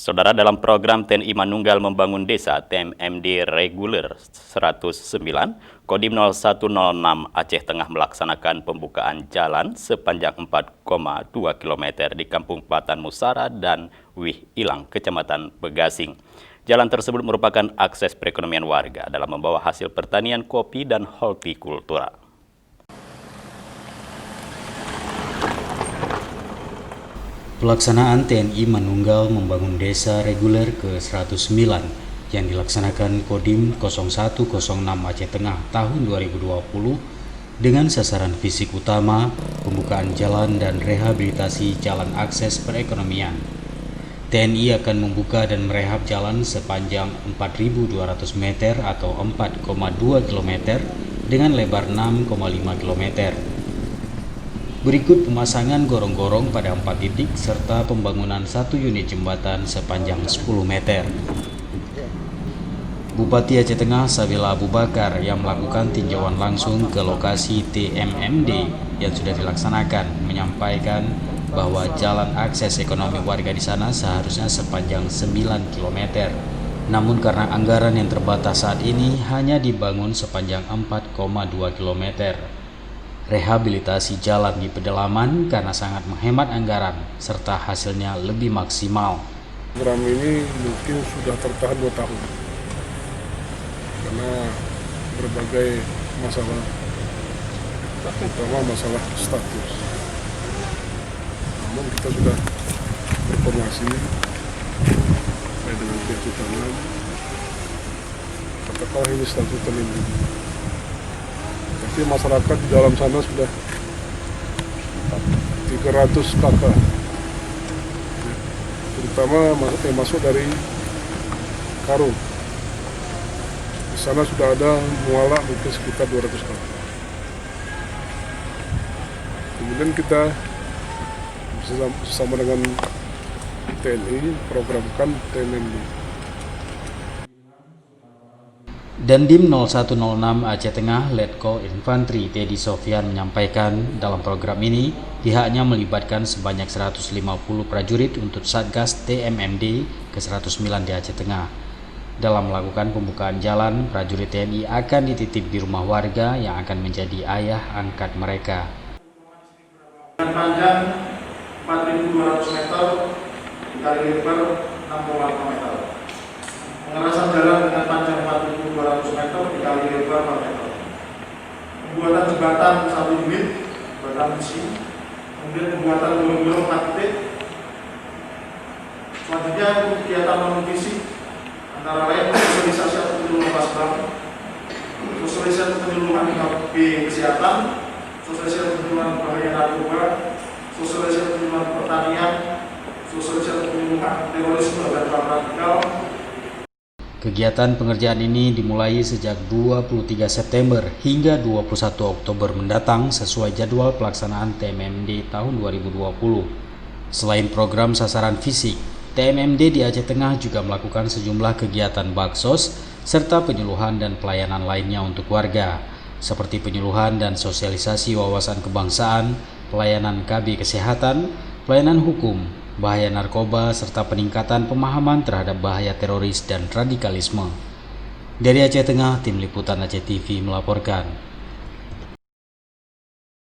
Saudara, dalam program TNI Manunggal Membangun Desa TMMD Reguler 109, Kodim 0106 Aceh Tengah melaksanakan pembukaan jalan sepanjang 4,2 km di Kampung Patan Musara dan Wih Ilang, Kecamatan Begasing. Jalan tersebut merupakan akses perekonomian warga dalam membawa hasil pertanian kopi dan hortikultura. Pelaksanaan TNI Manunggal Membangun Desa Reguler ke-109 yang dilaksanakan Kodim 0106 Aceh Tengah tahun 2020 dengan sasaran fisik utama pembukaan jalan dan rehabilitasi jalan akses perekonomian. TNI akan membuka dan merehab jalan sepanjang 4.200 meter atau 4,2 km dengan lebar 6,5 km. Berikut pemasangan gorong-gorong pada 4 titik serta pembangunan 1 unit jembatan sepanjang 10 meter. Bupati Aceh Tengah Sabila Abu Bakar yang melakukan tinjauan langsung ke lokasi TMMD yang sudah dilaksanakan menyampaikan bahwa jalan akses ekonomi warga di sana seharusnya sepanjang 9 km. Namun karena anggaran yang terbatas saat ini hanya dibangun sepanjang 4,2 km. Rehabilitasi jalan di pedalaman karena sangat menghemat anggaran serta hasilnya lebih maksimal. Program ini mungkin sudah tertahan 2 tahun karena berbagai masalah, terutama masalah status. Namun kita sudah berkoordinasi dengan pihak utama, katakanlah ini status terlindung. Tapi masyarakat di dalam sana sudah 300 kakak, terutama yang masuk dari Karung. Di sana sudah ada muala mungkin sekitar 200 kakak. Kemudian kita bersama dengan TNI programkan TMMD. Dandim 0106 Aceh Tengah Letko Infantri Teddy Sofyan menyampaikan dalam program ini pihaknya melibatkan sebanyak 150 prajurit untuk Satgas TMMD ke-109 di Aceh Tengah. Dalam melakukan pembukaan jalan, prajurit TNI akan dititip di rumah warga yang akan menjadi ayah angkat mereka. Dengan panjang 4.200 meter dikali lebar 6,8 meter. Pengerasan jalan dengan panjang 4.200 meter dikali lebar 4 meter. Pembuatan jembatan 1 unit, jembatan besi. Kemudian pembuatan gorong-gorong 4 titik. Selanjutnya kegiatan non-fisik antara lain sosialisasi atau penyuluhan pasbang, sosialisasi penyuluhan HB kesehatan, sosialisasi penyuluhan bahaya narkoba, sosialisasi penyuluhan pertanian, sosialisasi penyuluhan terorisme dan perang radikal. Kegiatan pengerjaan ini dimulai sejak 23 September hingga 21 Oktober mendatang sesuai jadwal pelaksanaan TMMD tahun 2020. Selain program sasaran fisik, TMMD di Aceh Tengah juga melakukan sejumlah kegiatan baksos serta penyuluhan dan pelayanan lainnya untuk warga, seperti penyuluhan dan sosialisasi wawasan kebangsaan, pelayanan KB kesehatan, pelayanan hukum, bahaya narkoba, serta peningkatan pemahaman terhadap bahaya teroris dan radikalisme. Dari Aceh Tengah, Tim Liputan Aceh TV melaporkan.